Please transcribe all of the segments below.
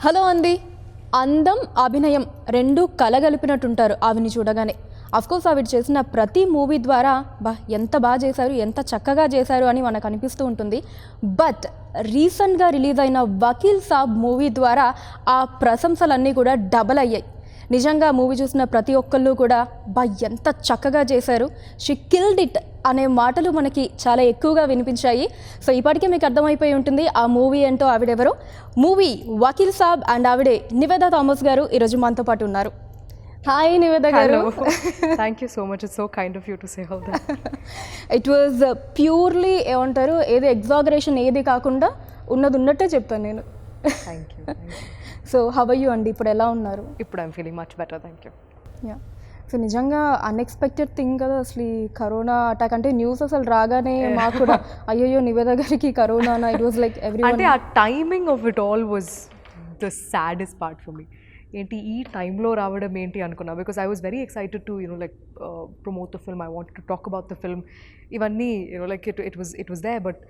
Hello అండి. అందం, అభినయం రెండు కలగలిపినట్టుంటారు ఆవిని చూడగానే. అఫ్కోర్స్ ఆవిడ చేసిన ప్రతి మూవీ ద్వారా ఎంత బాగా చేశారు, ఎంత చక్కగా చేశారు అని మనకు అనిపిస్తూ ఉంటుంది. బట్ రీసెంట్గా రిలీజ్ అయిన వకీల్ సాబ్ మూవీ ద్వారా ఆ ప్రశంసలన్నీ కూడా డబల్ అయ్యాయి. నిజంగా మూవీ చూసిన ప్రతి ఒక్కళ్ళు కూడా ఎంత చక్కగా చేశారు, షీ కిల్డ్ ఇట్ అనే మాటలు మనకి చాలా ఎక్కువగా వినిపించాయి. సో ఇప్పటికే మీకు అర్థమైపోయి ఉంటుంది ఆ మూవీ ఏంటో, ఆవిడెవరో. మూవీ వకీల్ సాబ్ అండ్ ఆవిడే నివేదా థామస్ గారు ఈరోజు మనతో పాటు ఉన్నారు. Hi Nivetha garu. Thank you so much, it's so kind of you to say all that. It was purely ఏమంటారు, ఏది ఎగ్జాగరేషన్ ఏది కాకుండా ఉన్నది ఉన్నట్టే చెప్తాను నేను. Thank you. So how are you అండి, ఇప్పుడు ఎలా ఉన్నారు? ఇప్పుడు I'm feeling much better, thank you. Yeah, so నిజంగా అన్ఎక్స్పెక్టెడ్ థింగ్ కదా అసలు ఈ కరోనా అటాక్. అంటే న్యూస్ అసలు రాగానే మాకు కూడా అయ్యో నివేద గారికి corona, it was like every. అంటే ఆ timing of it all was the saddest part for me. ఏంటి ఈ టైంలో రావడం ఏంటి అనుకున్నా, because I was very excited to like promote the film, I wanted to talk about the film, ఇవన్నీ like it was there. But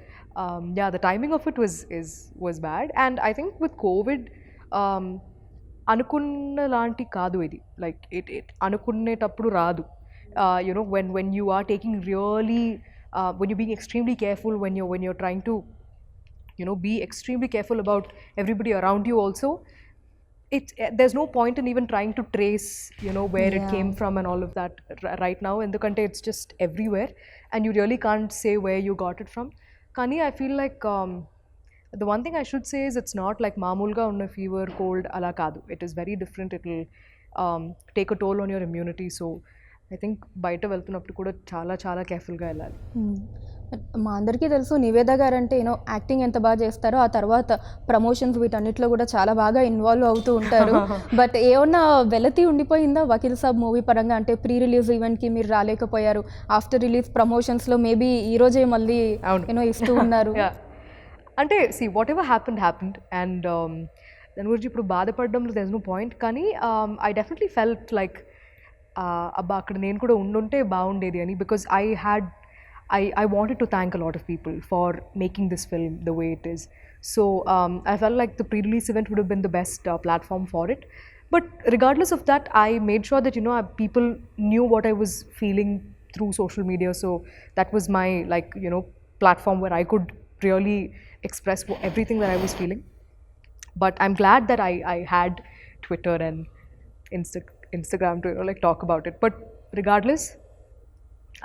yeah, the timing of it was bad. And I think with covid అనుకున్న లాంటి కాదు ఇది. Like it అనుకునేటప్పుడు రాదు. When you are taking really, when you being extremely careful, when you're trying to be extremely careful about everybody around you also, there's no point in even trying to trace where it came from and all of that right now, endukante it's just everywhere and you really can't say where you got it from. Kani I feel like the one thing I should say is it's not like maamulga unna fever, cold ala kaadu. It is very different. It will take a toll on your immunity. So I think బయట వెళ్తున్నప్పుడు కూడా చాలా చాలా కేర్ఫుల్గా వెళ్ళాలి. మా అందరికీ తెలుసు నివేద గారు అంటే యాక్టింగ్ ఎంత బాగా చేస్తారో, ఆ తర్వాత ప్రమోషన్స్ వీటన్నిటిలో కూడా చాలా బాగా ఇన్వాల్వ్ అవుతూ ఉంటారు. బట్ ఏమన్నా వెలతి ఉండిపోయిందా వకీల్ సాబ్ మూవీ పరంగా? అంటే ప్రీ రిలీజ్ ఈవెంట్కి మీరు రాలేకపోయారు, ఆఫ్టర్ రిలీజ్ ప్రమోషన్స్లో మేబీ ఈరోజే మళ్ళీ ఇస్తూ ఉన్నారు. అంటే see what ever happened and దాని గురించి ఇప్పుడు బాధపడడంలో దెర్ ఇస్ నో పాయింట్. కానీ ఐ డెఫినెట్లీ ఫెల్ట్ లైక్ అబ్బా అక్కడ నేను కూడా ఉండుంటే బాగుండేది అని, because I wanted to thank a lot of people for making this film the way it is. So I felt like the pre-release event would have been the best platform for it. But regardless of that, I made sure that people knew what I was feeling through social media. So that was my platform where I could really express everything that I was feeling. But I'm glad that I had Twitter and Instagram to talk about it. But regardless,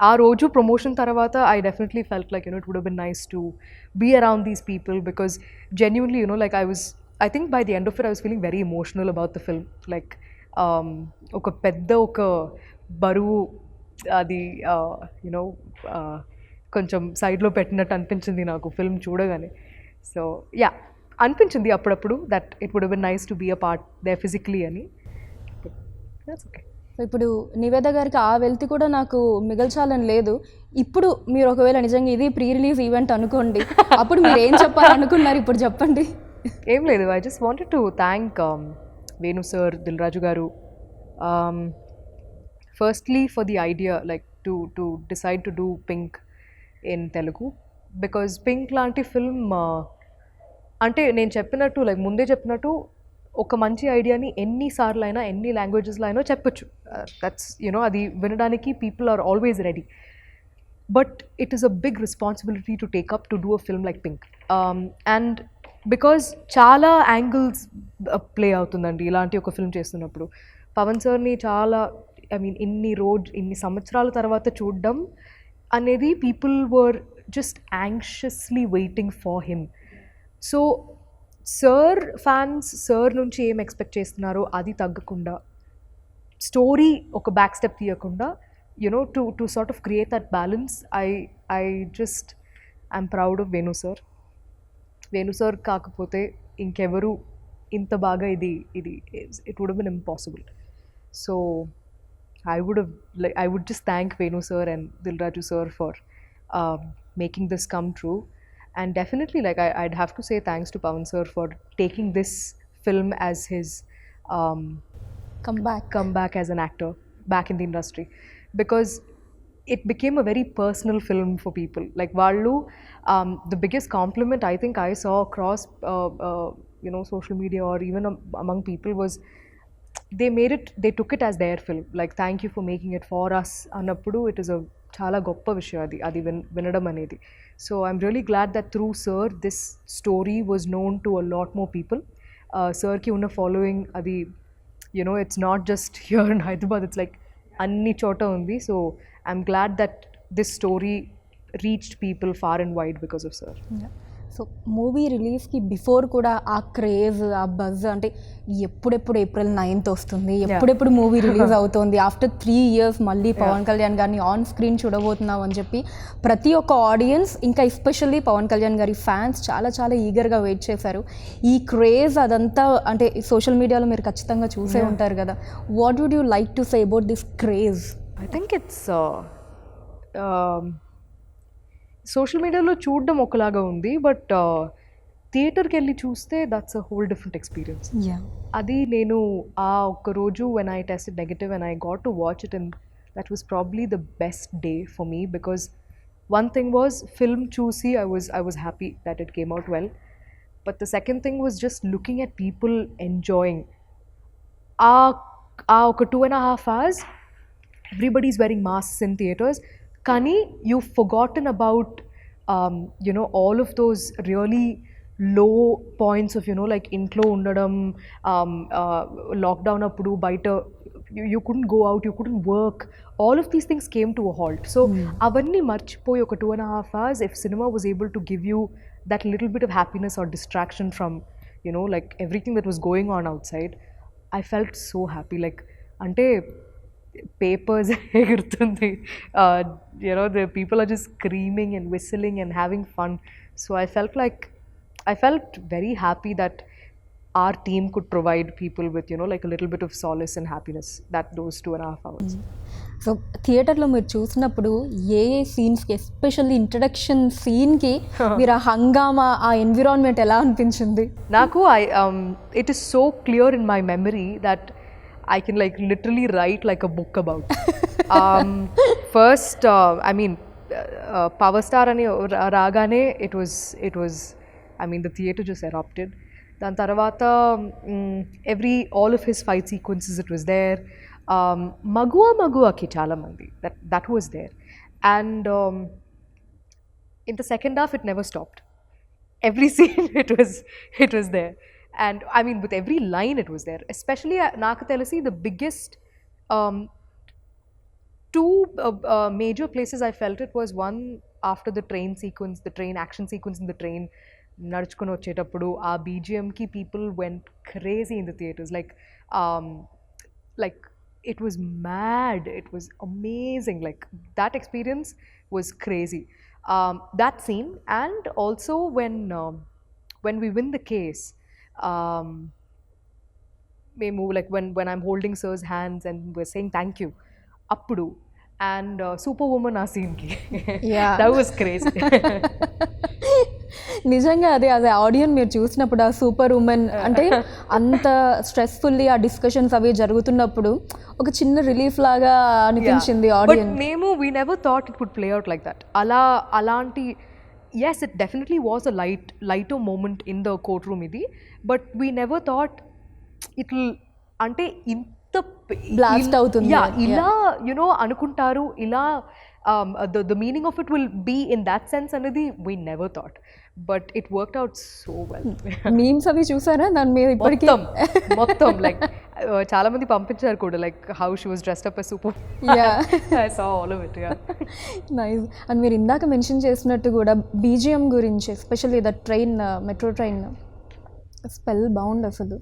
ఆ రోజు promotion తర్వాత I definitely felt like it would have been nice to be around these people, because genuinely like I think by the end of it I was feeling very emotional about the film. Like ఒక పెద్ద ఒక బరువు అది కొంచెం సైడ్లో పెట్టినట్టు అనిపించింది నాకు ఫిల్మ్ చూడగానే. సో యా, అనిపించింది అప్పుడప్పుడు that it would been nice to be a part they physically అని. That's okay. ఇప్పుడు నివేద గారికి ఆ వెల్తి కూడా నాకు మిగల్చాలని లేదు. ఇప్పుడు మీరు ఒకవేళ నిజంగా ఇది ప్రీ రిలీజ్ ఈవెంట్ అనుకోండి, అప్పుడు మీరు ఏం చెప్పాలనుకున్నారు ఇప్పుడు చెప్పండి. ఏం లేదు, I just wanted to thank Venu sir, Dil Raju గారు, firstly for the idea like to decide to do Pink in Telugu. Because Pink లాంటి ఫిల్మ్ అంటే నేను చెప్పినట్టు లైక్ ముందే చెప్పినట్టు ఒక మంచి ఐడియాని ఎన్నిసార్లు అయినా ఎన్ని లాంగ్వేజెస్లో అయినా చెప్పొచ్చు. దట్స్ అది వినడానికి people are always ready. But it is a big responsibility to take up to do a film like Pink. And because చాలా యాంగిల్స్ ప్లే అవుతుందండి ఇలాంటి ఒక ఫిల్మ్ చేస్తున్నప్పుడు. పవన్ సార్ని చాలా ఇన్ని సంవత్సరాల తర్వాత చూడడం అనేది people were just anxiously waiting for him. So sir fans sir నుంచి ఏం ఎక్స్పెక్ట్ చేస్తున్నారో అది తగ్గకుండా, స్టోరీ ఒక బ్యాక్ స్టెప్ తీయకుండా to sort of create that balance. I just I'm proud of Venu sir. Venu sir కాకపోతే ఇంకెవరు ఇంత బాగా ఇది it would been impossible. So I would just thank Venu sir and Dil Raju sir for making this come true. And definitely I'd have to say thanks to Pawan sir for taking this film as his comeback as an actor back in the industry, because it became a very personal film for people. Like Vallu, the biggest compliment I think I saw across social media or even among people was they took it as their film, like thank you for making it for us annappudu. It is a చాలా గొప్ప విషయం అది వినడం అనేది. So I'm really glad that through sir this story was known to a lot more people. సర్కి ఉన్న following అది it's not just here in Hyderabad, it's like అన్ని చోట ఉంది. So I'm glad that this story reached people far and wide because of sir. So movie రిలీజ్కి before కూడా ఆ craze, ఆ బజ్, అంటే ఎప్పుడెప్పుడు April 9th వస్తుంది, ఎప్పుడెప్పుడు మూవీ రిలీజ్ అవుతుంది, ఆఫ్టర్ 3 years మళ్ళీ పవన్ కళ్యాణ్ గారిని ఆన్ స్క్రీన్ చూడబోతున్నాం అని చెప్పి ప్రతి ఒక్క ఆడియన్స్, ఇంకా ఎస్పెషల్లీ పవన్ కళ్యాణ్ గారి ఫ్యాన్స్ చాలా చాలా ఈగర్గా వెయిట్ చేశారు. ఈ క్రేజ్ అదంతా అంటే సోషల్ మీడియాలో మీరు ఖచ్చితంగా చూసే ఉంటారు కదా. What would you like to say about this craze? I think it's social మీడియాలో చూడడం ఒకలాగా ఉంది, బట్ థియేటర్కి వెళ్ళి చూస్తే that's a whole different experience. అది నేను ఆ ఒక్క రోజు when I tested negative and I got to watch it, and that was probably the best day for me, because one thing was film చూసి I was happy that it came out well, but the second thing was just looking at people enjoying. ఒక 2.5 hours everybody's wearing masks in theaters, కానీ you've forgotten about all of those really low points of like ఇంట్లో ఉండడం, lockdown అప్పుడు బయట you couldn't go out, you couldn't work, all of these things came to a halt. So అవన్నీ మర్చిపోయి ఒక 2.5 hours if cinema was able to give you that little bit of happiness or distraction from like everything that was going on outside, I felt so happy. Like అంటే papers ఎగురుతుంది, the people are just screaming and whistling and having fun. So I felt very happy that our team could provide people with like a little bit of solace and happiness that those 2.5 hours. So థియేటర్లో మీరు చూసినప్పుడు ఏ సీన్స్కి, especially introduction సీన్కి మీరు ఆ హంగామా, ఆ environment ఎలా అనిపించింది? నాకు it is so clear in my memory that I can like literally write like a book about. First, I mean, Power Star ani ragane, it was, I mean, the theater just erupted. Dan tarvata, all of his fight sequences, it was there. Magua ki chala mandi, that was there. And in the second half, it never stopped. Every scene, it was there. And I mean, with every line it was there. Especially నాకు తెలిసి the biggest two major places I felt it was one after the train sequence, the train action sequence in the train. నడుచుకొని వచ్చేటప్పుడు ఆ BGMకి people went crazy in the theaters. Like it was mad. It was amazing. Like that experience was crazy. That scene, and also when we win the case. మేము like when I'm holding sir's hands and we're saying thank you appudu, and Superwoman ఆ సీన్కి, that was crazy. నిజంగా అదే ఆడియన్ మీరు చూసినప్పుడు ఆ super women అంటే అంత స్ట్రెస్ఫుల్లీ ఆ డిస్కషన్స్ అవి జరుగుతున్నప్పుడు ఒక చిన్న రిలీఫ్ లాగా అనిపించింది ఆడియన్. మేము we never thought it would play out like that. అలాంటి yes, it definitely was a lighter moment in the courtroom idi, but we never thought it'll ante inta blast avutundi. Ila anukuntaru, ila the meaning of it will be in that sense anadi we never thought, but it worked out so well. memes avi chusara dan me ippadi మొత్తం like చాలా మంది పంపించారు కూడా, like how she was dressed up as super. I saw all of it. Nice. And మీరు ఇందాక mention చేసినట్టు కూడా BGM గురించి, especially the train, metro train spell bound అసలు.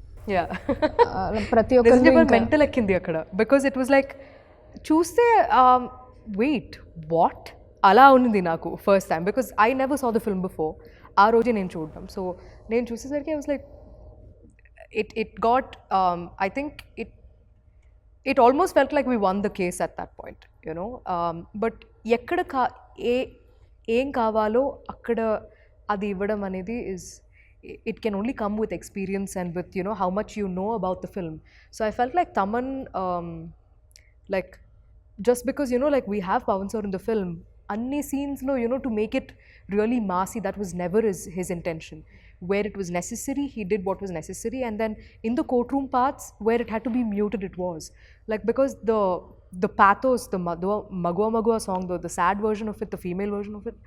ప్రతి ఒక్కరు మెంటల్ ఎక్కింది అక్కడ, బికాజ్ ఇట్ వాజ్ లైక్ చూస్తే వెయిట్ వాట్ అలా ఉంది నాకు first time, because I never saw the film before. ఆ రోజే నేను చూడడం, సో నేను చూసేసరికి I was like it got I think it almost felt like we won the case at that point, but ekkada ఏం కావాలో అక్కడ అది ఇవ్వడం అనేది is it can only come with experience and with how much you know about the film. So I felt like Taman like just because like we have Pawan sir in the film, anni scenes lo to make it really massy, that was never his intention. where it was necessary, he did what was necessary, and then in the courtroom parts where it had to be muted, it was like, because the pathos, the Magua Magua song, the sad version of it, the female version of it,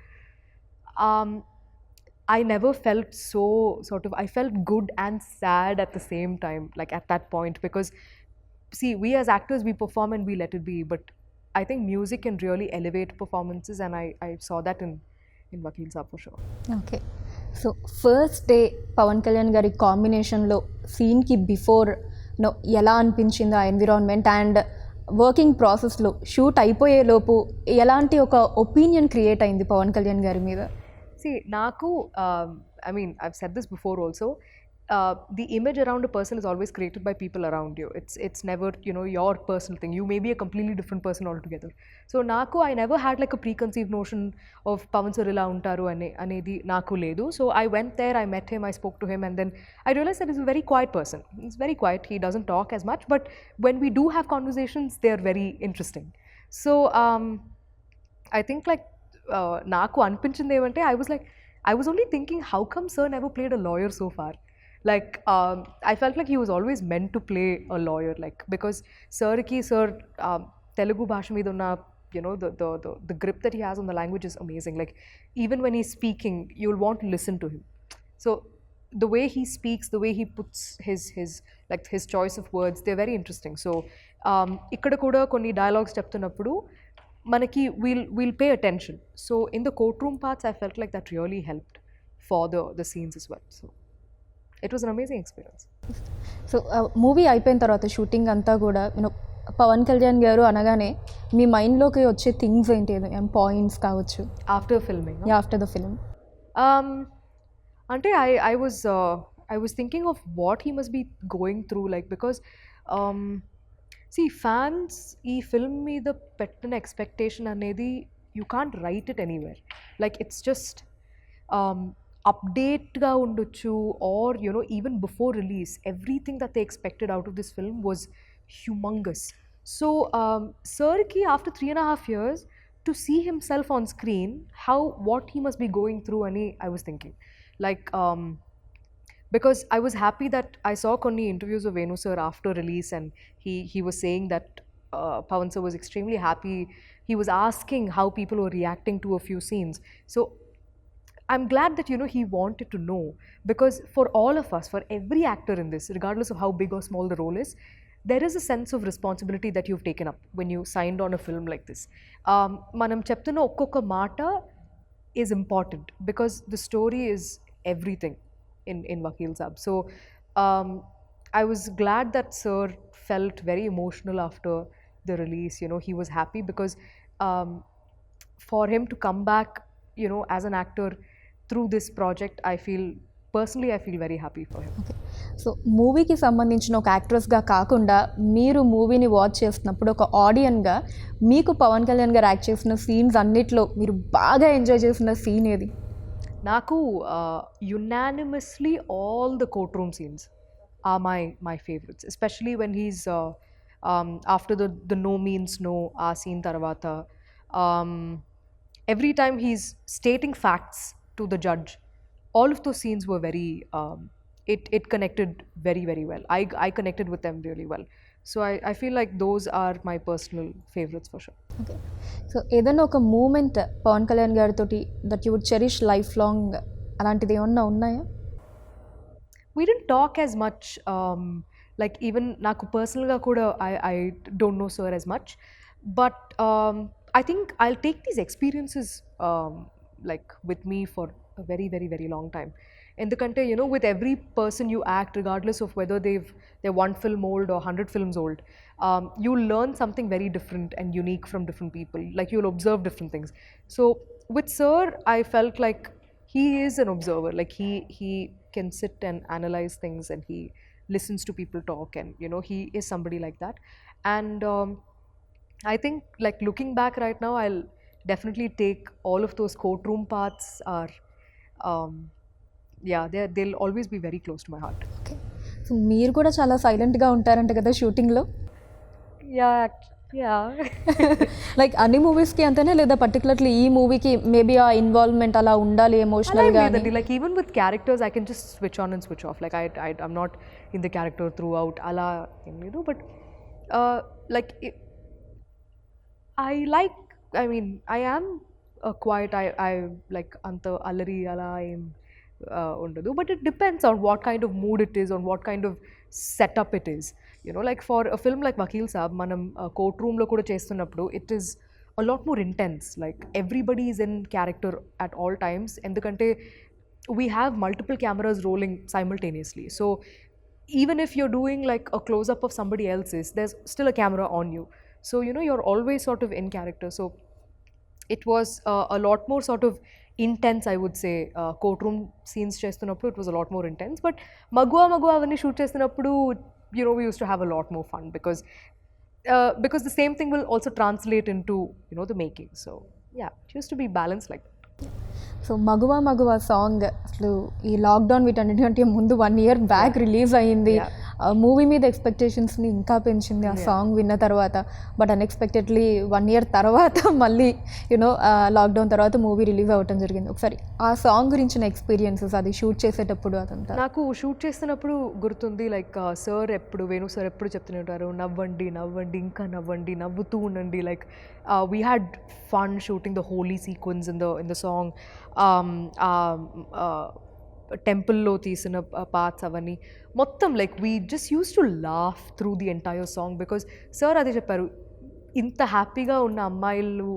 I never felt so sort of, I felt good and sad at the same time, like at that point, because see, we as actors, we perform and we let it be, but I think music can really elevate performances, and I saw that in Vakil Saab for sure. Okay. So first day Pawan Kalyan గారి కాంబినేషన్లో సీన్కి before no ఎలా అనిపించింది ఆ environment, and working ప్రాసెస్లో shoot అయిపోయేలోపు ఎలాంటి ఒక ఒపీనియన్ క్రియేట్ అయింది పవన్ కళ్యాణ్ గారి మీద? See, Naku, I mean, I've said this before also. The image around a person is always created by people around you. It's never, you know, your personal thing. You may be a completely different person altogether. So Naku, I never had like a preconceived notion of Pavan sir ila untaru anedi Naku ledu. So I went there, I met him, I spoke to him, and then I realized that he's a very quiet person. He's very quiet. He doesn't talk as much, but when we do have conversations, they're very interesting. So I think like నాకు అనిపించింది ఏమంటే, I was only thinking, how come sir never played a lawyer so far? Like I felt like he was always meant to play a lawyer, like, because sir Telugu bhasha మీద ఉన్న, you know, the grip that he has on the language is amazing. Like even when he's speaking, you'll want to listen to him. So the way he speaks, the way he puts his choice of words, they're very interesting. So ఇక్కడ కూడా కొన్ని dialogues చెప్తున్నప్పుడు manaki we'll pay attention. So in the courtroom parts, I felt like that really helped for the scenes as well. So it was an amazing experience. So movie అయిపోయిన తర్వాత shooting అంతా కూడా you know Pawan Kalyan గారు అనగానే మీ మైండ్లోకి వచ్చే things ఏంటి, points కావచ్చు After filming, no? After the film? Ante I was thinking of what he must be going through, like, because see, fans ee film meeda pettina expectation anedi you can't write it anywhere. Like it's just update ga undochu, or you know, even before release, everything that they expected out of this film was humongous. So sir ki after 3.5 years to see himself on screen, what he must be going through ani I was thinking, like because I was happy that I saw konni interviews of Venu sir after release, and he was saying that Pavan sir was extremely happy. He was asking how people were reacting to a few scenes. So I'm glad that, you know, he wanted to know, because for all of us, for every actor in this, regardless of how big or small the role is, there is a sense of responsibility that you've taken up when you signed on a film like this. Manam cheptunna okkoka mata is important, because the story is everything in Vakil Saab. So I was glad that sir felt very emotional after the release. You know, he was happy because for him to come back, you know, as an actor through this project, I feel very happy for him. Okay. So మూవీకి సంబంధించిన ఒక యాక్ట్రెస్గా కాకుండా మీరు మూవీని watch చేస్తున్నప్పుడు ఒక ఆడియన్గా మీకు పవన్ కళ్యాణ్ గారు యాక్ట్ చేసిన సీన్స్ అన్నిట్లో మీరు బాగా ఎంజాయ్ చేసిన సీన్ ఏది? Naku, unanimously all the courtroom scenes are my favorites, especially when he's after the no means no scene tarvata, every time he's stating facts to the judge, all of those scenes were very it connected very, very well. I connected with them really well. So I feel like those are my personal favorites for sure. Okay. So ఏదైనా ఒక moment Pawan Kalyan గారితో that you would cherish life long, అలాంటిది ఏమన్నా ఉన్నాయా? We didn't talk as much, like even naku personal ga kuda I don't know sir as much, but I think I'll take these experiences like with me for a very, very, very long time. Endukante, you know, with every person you act, regardless of whether they're 1 film old or 100 films old, you'll learn something very different and unique from different people. Like you'll observe different things. So with sir, I felt like he is an observer. Like he can sit and analyze things, and he listens to people talk, and you know, he is somebody like that. And I think, like, looking back right now, I'll definitely take all of those courtroom parts are yeah, they'll always be very close to my heart. Okay. So మీరు కూడా చాలా సైలెంట్గా ఉంటారంట కదా షూటింగ్లో? Yeah, Yeah. Like అన్ని మూవీస్కి అంతేనా లేదా పర్టికులర్లీ ఈ మూవీకి మేబీ ఆ ఇన్వాల్వ్మెంట్ అలా ఉండాలి అలా ఏం ఎమోషనల్గా అని? లేదండి. Like even with characters, I can just switch on and switch off. Like I'm not in the character throughout. అలా ఏం లేదు. But like I like. I mean, I am quiet. I like anta allari ala em ఉండదు. But it depends on what kind of mood it is, on what kind of setup it is. You know, like for a film like Vakil Saab, మనం court రూమ్లో కూడా చేస్తున్నప్పుడు it is a lot more intense. Like everybody is in character at all times. ఎందుకంటే we have multiple cameras rolling simultaneously. So even if you're doing like a close up of somebody else's, there's still a camera on you. So you know, you're always sort of in character. So it was a lot more sort of intense, I would say. Courtroom scenes చేస్తున్నప్పుడు it was a lot more intense. But మగువా అవన్నీ shoot చేస్తున్నప్పుడు, you know, we used to have a lot more fun because the same thing will also translate into, you know, the making. So yeah, it used to be balanced like that. So మగువా song అసలు ఈ lockdown వీటన్నిటికంటే ముందు 1 year back release అయ్యింది. Movie మీద ఎక్స్పెక్టేషన్స్ని ఇంకా పెంచింది ఆ సాంగ్ విన్న తర్వాత. బట్ అన్ఎక్స్పెక్టెడ్లీ 1 year తర్వాత మళ్ళీ యూనో లాక్డౌన్ తర్వాత మూవీ రిలీజ్ అవ్వటం జరిగింది. ఒకసారి ఆ సాంగ్ గురించిన ఎక్స్పీరియన్సెస్, అది షూట్ చేసేటప్పుడు అదంతా. నాకు షూట్ చేస్తున్నప్పుడు గుర్తుంది, లైక్ సార్ ఎప్పుడు, వేణు సార్ ఎప్పుడు చెప్తూనే ఉంటారు, నవ్వండి నవ్వండి ఇంకా నవ్వండి, నవ్వుతూ ఉండండి. Like we had fun shooting the Holi sequence in the song. టెంపుల్లో తీసిన పార్ట్స్ అవన్నీ మొత్తం, like we just use to laugh through the entire song. Because sir అదే చెప్పారు, ఇంత హ్యాపీగా ఉన్న అమ్మాయిలు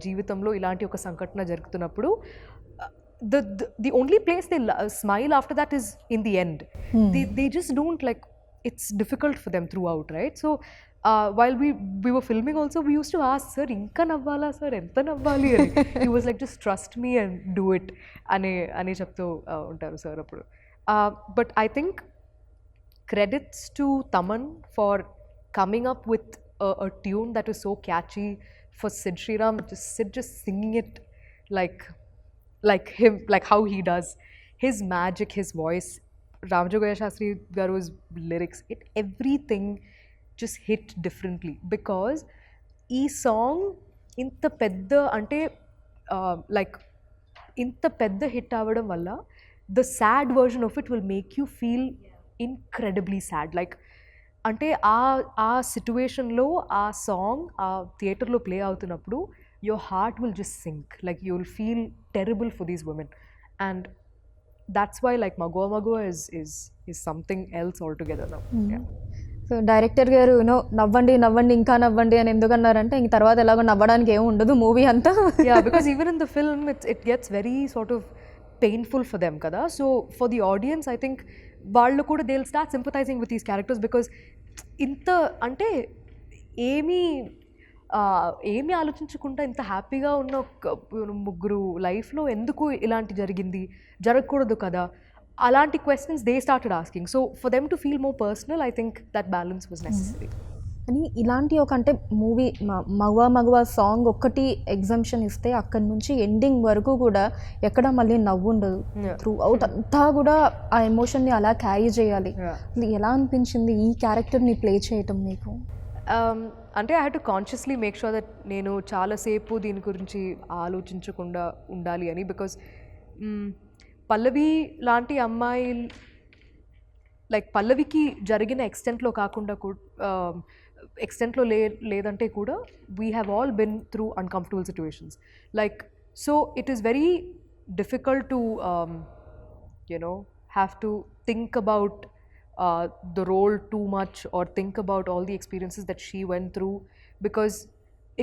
జీవితంలో ఇలాంటి ఒక సంఘటన జరుగుతున్నప్పుడు the only place they smile after that is in the end. They just don't, like, it's difficult for them throughout, right? So while we were filming also, we used to ask, sir, inka navvala sir, enta navvali ani. He was like, just trust me and do it ane cheptu untaru sir appudu. But I think credits to Taman for coming up with a tune that was so catchy, for Sid Sriram, just singing it like him, like how he does, his magic, his voice, Ramajogaya Shastri Garu's lyrics, everything just hit differently. Because ee song inta pedda ante like inta pedda hit avadam valla, the sad version of it will make you feel incredibly sad. Like అంటే ఆ సిచ్యువేషన్లో ఆ song ఆ థియేటర్లో play అవుతున్నప్పుడు your heart will just sink. Like you'll feel terrible for these women, and that's why like Magua is something else altogether now. Yeah. So director గారు you know నవ్వండి నవ్వండి ఇంకా నవ్వండి అని ఎందుకన్నారంటే ఇంక తర్వాత ఎలాగో నవ్వడానికి ఏమి ఉండదు మూవీ అంతా. Yeah, because even in the film it gets very sort of painful for them kada. So for the audience, I think వాళ్ళు కూడా they'll start sympathizing with these characters, because ఇంత అంటే ఏమీ ఆలోచించకుండా ఇంత హ్యాపీగా ఉన్న ముగ్గురు లైఫ్లో ఎందుకు ఇలాంటి జరగకూడదు కదా, అలాంటి questions they started asking. So for them to feel more personal, I think that balance was necessary. అని ఇలాంటి ఒక అంటే మూవీ మగువా సాంగ్ ఒక్కటి ఎగ్జామ్షన్ ఇస్తే అక్కడి నుంచి ఎండింగ్ వరకు కూడా ఎక్కడ మళ్ళీ నవ్వు ఉండదు. త్రూ అవుట్ అంతా కూడా ఆ ఎమోషన్ని అలా క్యారీ చేయాలి. ఎలా అనిపించింది ఈ క్యారెక్టర్ని ప్లే చేయటం మీకు? అంటే I had to consciously make sure that నేను చాలాసేపు దీని గురించి ఆలోచించకుండా ఉండాలి అని. బికాజ్ పల్లవి లాంటి అమ్మాయి, లైక్ పల్లవికి జరిగిన ఎక్స్టెంట్లో లేదంటే కూడా we have all been through uncomfortable situations. Like so it is very difficult to you know have to think about the role too much, or think about all the experiences that she went through, because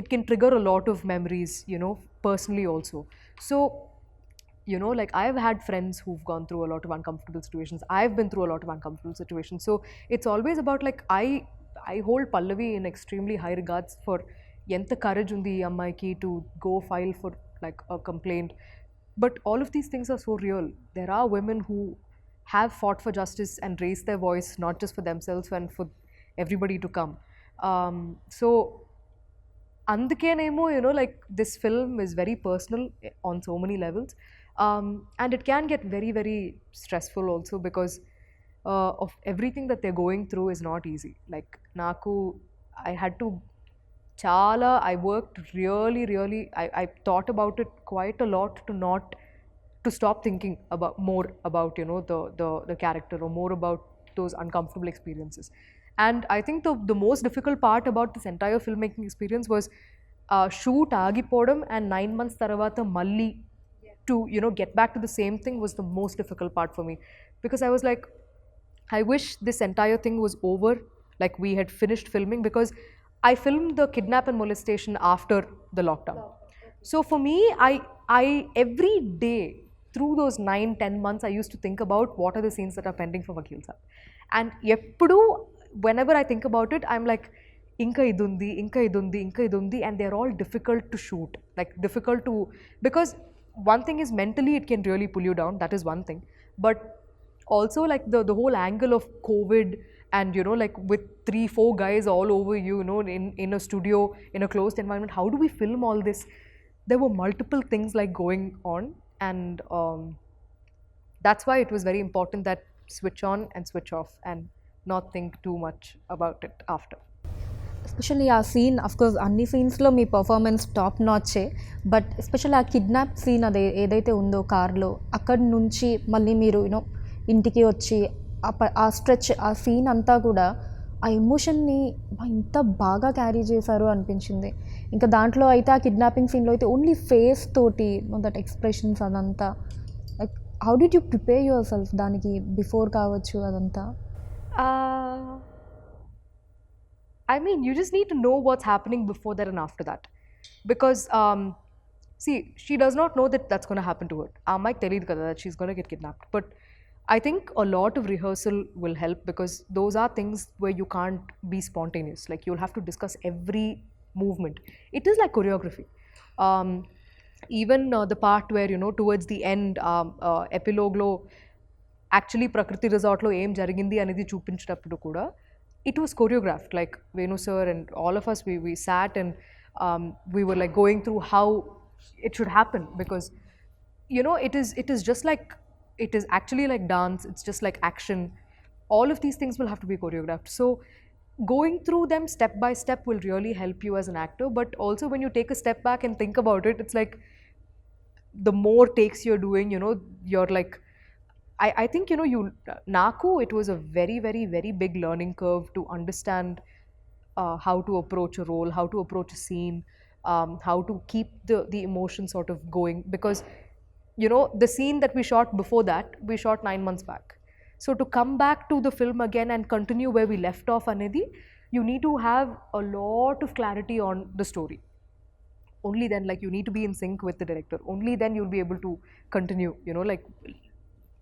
it can trigger a lot of memories, you know, personally also. So you know, like I've had friends who've gone through a lot of uncomfortable situations. I've been through a lot of uncomfortable situations. So it's always about, like, I hold Pallavi in extremely high regards for enta courage undi ee ammaiki to go file for like a complaint. But all of these things are so real. There are women who have fought for justice and raised their voice, not just for themselves and for everybody to come. So andukenemo, you know, like this film is very personal on so many levels, and it can get very, very stressful also, because of everything that they're going through is not easy. Like naku, I had to chala, I worked really, I thought about it quite a lot to stop thinking about more about, you know, the character, or more about those uncomfortable experiences. And I think the most difficult part about this entire filmmaking experience was shoot agipodam and 9 months taravata malli to, you know, get back to the same thing was the most difficult part for me, because I was like, I wish this entire thing was over, like we had finished filming, because I filmed the kidnap and molestation after the lockdown. So for me, I every day through those 9-10 months, I used to think about what are the scenes that are pending for Vakil Saab. And eppudu, whenever I think about it, I'm like, inka idundi, inka idundi, inka idundi, and they're all difficult to shoot. Like difficult to, because one thing is mentally it can really pull you down. That is one thing. But also like the whole angle of COVID, and you know, like with 3-4 guys all over you, you know, in a studio, in a closed environment, how do we film all this? There were multiple things like going on, and that's why it was very important that switch on and switch off and not think too much about it after. Especially ఆ scene course అన్ని సీన్స్లో మీ performance top నాచే, but especially ఆ kidnap scene అదే ఏదైతే ఉందో కార్లో, అక్కడి నుంచి మళ్ళీ మీరు యూనో ఇంటికి వచ్చి ఆ స్ట్రెచ్, ఆ సీన్ అంతా కూడా ఆ ఎమోషన్ని ఇంత బాగా క్యారీ చేశారు అనిపించింది. ఇంకా దాంట్లో అయితే ఆ కిడ్నాపింగ్ సీన్లో అయితే ఓన్లీ ఫేస్ తోటి దట్ ఎక్స్ప్రెషన్స్ అదంతా, like how did you prepare your self దానికి బిఫోర్ కావచ్చు అదంతా? I mean, you just need to know what's happening before that and after that. Because, see, she does not know that that's going to happen to her. Mike telid kada that she's going to get kidnapped. But I think a lot of rehearsal will help, because those are things where you can't be spontaneous. Like, you'll have to discuss every movement. It is like choreography. Even the part where, you know, towards the end, epilogue lo, actually Prakriti Resort lo em jarigindi anedi chupincheటప్పుడు కూడా, it was choreographed. Like Venu sir and all of us, we sat and we were like going through how it should happen, because you know, it is just like, it is actually like dance, it's just like action. All of these things will have to be choreographed. So going through them step by step will really help you as an actor. But also when you take a step back and think about it, it's like the more takes you're doing, you know, you're like, I think, you know, Naku, it was a very big learning curve to understand how to approach a role, how to approach a scene, how to keep the emotion sort of going. Because, you know, the scene that we shot before that, we shot 9 months back. So to come back to the film again and continue where we left off, Anidhi, you need to have a lot of clarity on the story. Only then, like, you need to be in sync with the director. Only then you'll be able to continue, you know, like,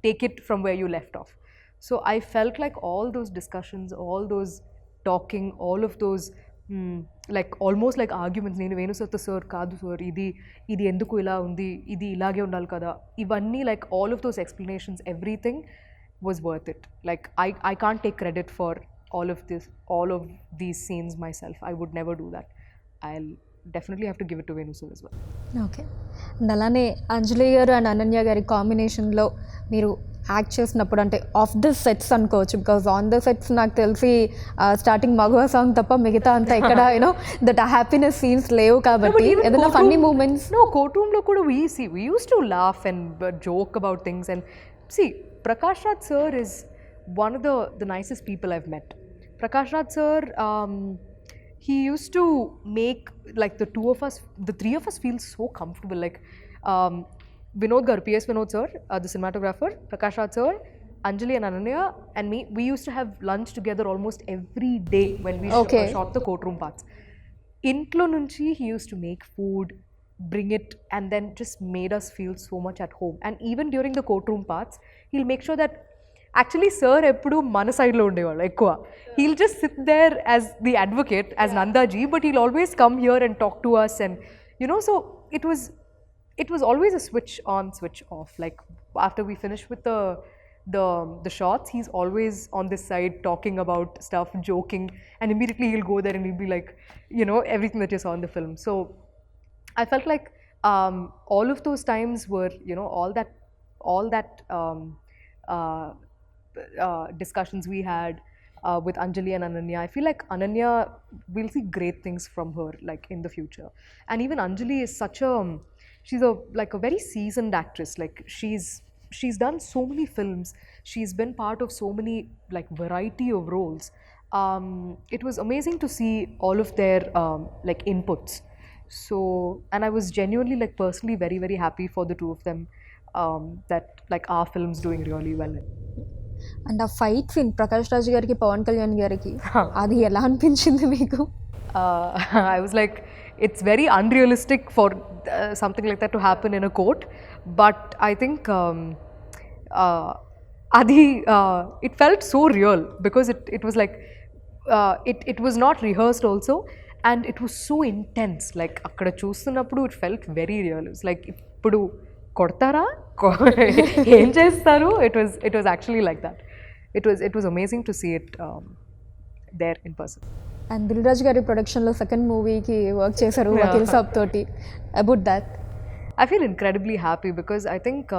take it from where you left off. So I felt like all those discussions, all those talking, all of those like almost like arguments, నేను వేణు సత్త sir కాదు sir, ఇది ఎందుకు ఇలా ఉంది, ఇది ఇలాగే ఉండాలి కదా, ఇవన్నీ, like all of those explanations, everything was worth it. Like I can't take credit for all of these scenes myself. I would never do that. I'll definitely have to give it to Venu sir as well. Okay. And అలానే అంజలి గారు and Ananya గారి కాంబినేషన్లో మీరు act చేసినప్పుడు, అంటే of the sets అనుకోవచ్చు, because on the sets నాకు తెలిసి స్టార్టింగ్ మగవా సాంగ్ తప్ప మిగతా అంతా ఇక్కడ యూనో దట్ హ్యాపీనెస్ సీన్స్ లేవు కాబట్టి ఏదైనా funny moments? No, courtroom lo kuda we used to laugh and joke about things. And see, Prakash Raj sir is one of the nicest people I've met. Prakash Raj sir, he used to make like the three of us feel so comfortable. Like Vinod Garu, PS Vinod sir, the cinematographer, Prakash Raj sir, Anjali and Ananya and me, we used to have lunch together almost every day when we shot the courtroom parts. Intlo nunchi he used to make food, bring it, and then just made us feel so much at home. And even during the courtroom parts, he'll make sure that actually sir eppudu mana side lo undevaru ekkuva. He'll just sit there as the advocate, as Nandaji, but he'll always come here and talk to us. And you know, so it was always a switch on, switch off. Like after we finish with the shots, he's always on this side talking about stuff, joking, and immediately he'll go there and he'll be like, you know, everything that you saw in the film. So I felt like all of those times were, you know, all that discussions we had, with Anjali and Ananya. I feel like Ananya, we'll see great things from her like in the future. And even Anjali is such a she's a like a very seasoned actress. Like she's done so many films. She's been part of so many like variety of roles. It was amazing to see all of their like inputs. So, and I was genuinely like personally very very happy for the two of them, that like our film's doing really well. And ఆ fight scene Prakash Raj గారికి పవన్ కళ్యాణ్ గారికి అది ఎలా అనిపించింది మీకు? I was like, it's very unrealistic for something like that to happen in a court. But I think it felt so real because it was like, it was not rehearsed also, and it was so intense. Like, akkada చూస్తున్నప్పుడు it felt very real. It was like, ఇప్పుడు కొడతారా ఏం చేస్తారు? It was actually like that. It was amazing to see it there in person. And Dil Raju గారి ప్రొడక్షన్లో second మూవీకి work చేశారు వకీల్ సాబ్ తోటి. About that I feel incredibly happy because I think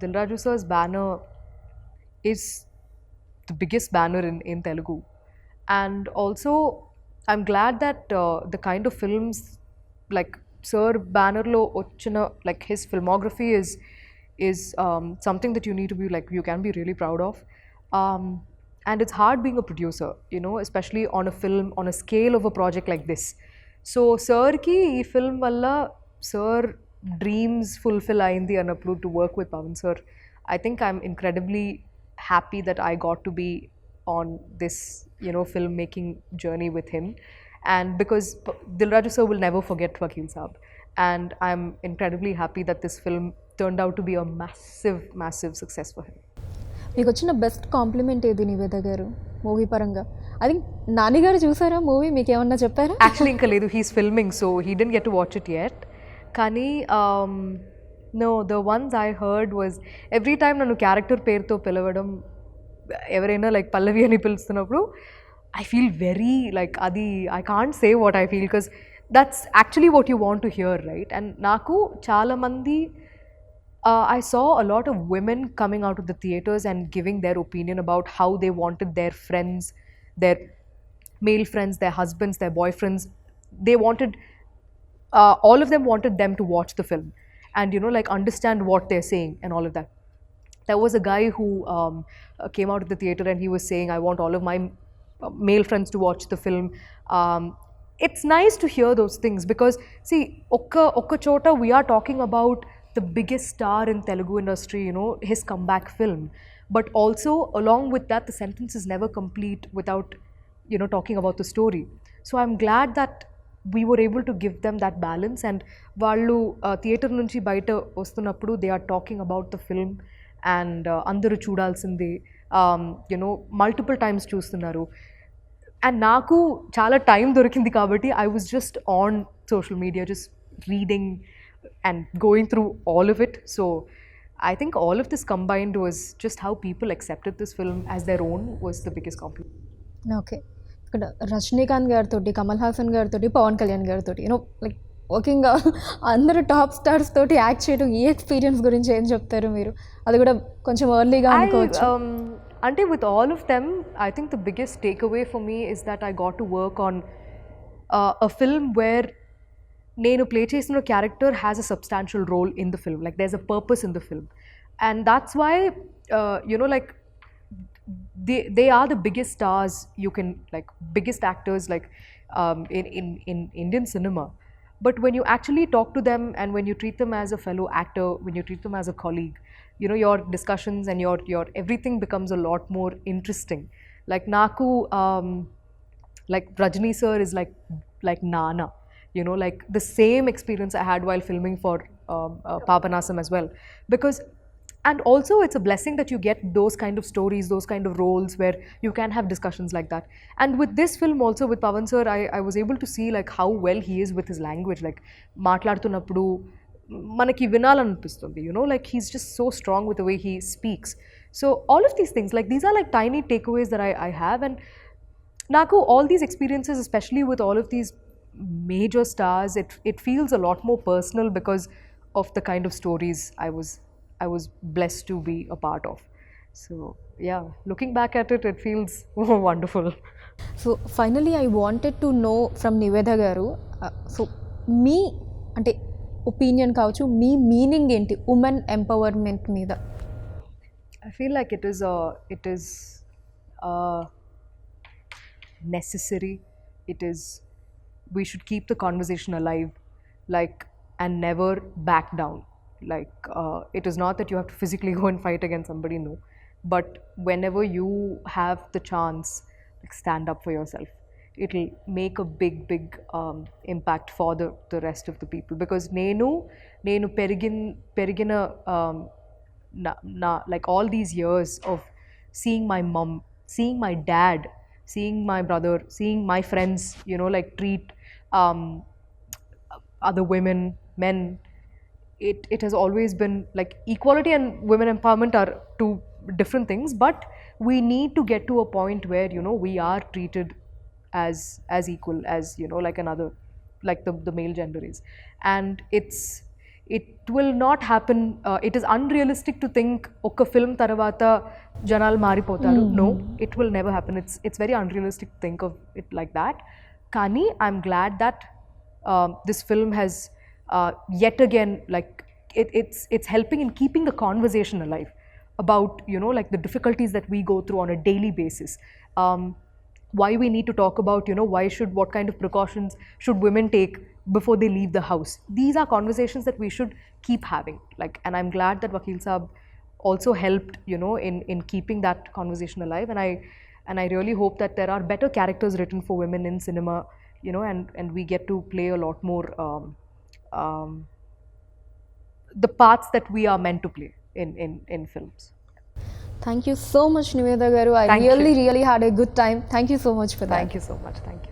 Dilraju sir's banner is the biggest banner in Telugu. And also, I'm glad that the kind of films like Sir banner lo ochina, like his filmography is something that you need to be like, you can be really proud of. And it's hard being a producer, you know, especially on a film, on a scale of a project like this. So, Sir ki ee film valla Sir dreams fulfill ayindi annappudu to work with Pavan Sir. I think I'm incredibly happy that I got to be on this, you know, filmmaking journey with him. And because Dilraju sir will never forget Vakil Saab. And I'm incredibly happy that this film turned out to be a massive, massive success for him. మీకు వచ్చిన best compliment ఏది నివేద గారు movie పరంగా? I think Nani గారు చూసారా movie, మీకు ఏమన్నా చెప్పారా? Actually, ఇంకా లేదు, he's filming, so he didn't get to watch it yet. కానీ no, the ones I heard was every time నన్ను క్యారెక్టర్ పేరుతో పిలవడం, ఎవరైనా లైక్ పల్లవి అని పిలుస్తున్నప్పుడు I feel very like adi, I can't say what I feel because that's actually what you want to hear, right? And naku chala mandi, I saw a lot of women coming out of the theaters and giving their opinion about how they wanted their friends, their male friends, their husbands, their boyfriends, they wanted all of them wanted them to watch the film and, you know, like understand what they're saying and all of that. There was a guy who came out of the theater and he was saying, I want all of my male friends to watch the film. It's nice to hear those things because, see, okka chota we are talking about the biggest star in Telugu industry, you know, his comeback film. But also, along with that, the sentence is never complete without, you know, talking about the story. So I'm glad that we were able to give them that balance. And వాళ్ళు theatre నుంచి బయట వస్తున్నప్పుడు they are talking about the film and అందరూ చూడాల్సింది, you know, multiple times చూస్తున్నారు. And నాకు చాలా time దొరికింది కాబట్టి I was just on social media, just reading and going through all of it. So I think all of this combined was just how people accepted this film as their own was the biggest compliment. Okay, ఇక్కడ రజనీకాంత్ గారితో, కమల్ హాసన్ గారితో, పవన్ కళ్యాణ్ గారితో, you know like working అందరూ top stars తోటి act చేయడం, ఈ experience గురించి ఏం చెప్తారు మీరు? అది కూడా కొంచెం ఎర్లీగా అనుకోవచ్చు. Ante with all of them, I think the biggest takeaway for me is that I got to work on a film where నేను ప్లే చేసిన character has a substantial role in the film, like there is a purpose in the film. And that's why you know like they are the biggest stars, you can like biggest actors like in Indian cinema. But when you actually talk to them and when you treat them as a fellow actor, when you treat them as a colleague, you know, your discussions and your everything becomes a lot more interesting. Like Naku, like Rajni sir is like Nana, you know, like the same experience I had while filming for Papanasam as well. Because, and also it's a blessing that you get those kind of stories, those kind of roles where you can have discussions like that. And with this film also with Pavan sir, I was able to see like how well he is with his language. Like మాట్లాడుతున్నప్పుడు మనకి వినాలనిపిస్తుంది, you know, like he's just so strong with the way he speaks. So all of these things, like these are like tiny takeaways that I have. And Naku, all these experiences, especially with all of these major stars, it feels a lot more personal because of the kind of stories I was blessed to be a part of. So yeah, looking back at it, it feels wonderful. So finally I wanted to know from Nivetha garu, so మీ అంటే opinion కావచ్చు, మీ meaning ఏంటి women empowerment మీద? I feel like it is necessary. It is, we should keep the conversation alive, like, and never back down. Like, it is not that you have to physically go and fight against somebody, no, but whenever you have the chance, like, stand up for yourself. It'll make a big impact for the rest of the people, because నేను పెరిగిన like all these years of seeing my mom, seeing my dad, seeing my brother, seeing my friends, you know, like, treat other women, men, it has always been like equality and women empowerment are two different things, but we need to get to a point where, you know, we are treated as equal as, you know, like another, like the male gender is. And it will not happen. It is unrealistic to think oka film tarvata janal maripotaru. No, it will never happen. It's very unrealistic to think of it like that. Kani, I'm glad that this film has yet again, like, it's helping in keeping the conversation alive about, you know, like, the difficulties that we go through on a daily basis. Why we need to talk about, you know, what kind of precautions should women take before they leave the house. These are conversations that we should keep having, like, and I'm glad that Vakil Saab also helped, you know, in keeping that conversation alive. And I really hope that there are better characters written for women in cinema, you know, and we get to play a lot more the parts that we are meant to play in films. Thank you so much Nivetha గారు. I Thank you. Really had a good time. Thank you so much for that. Thank you so much. Thank you.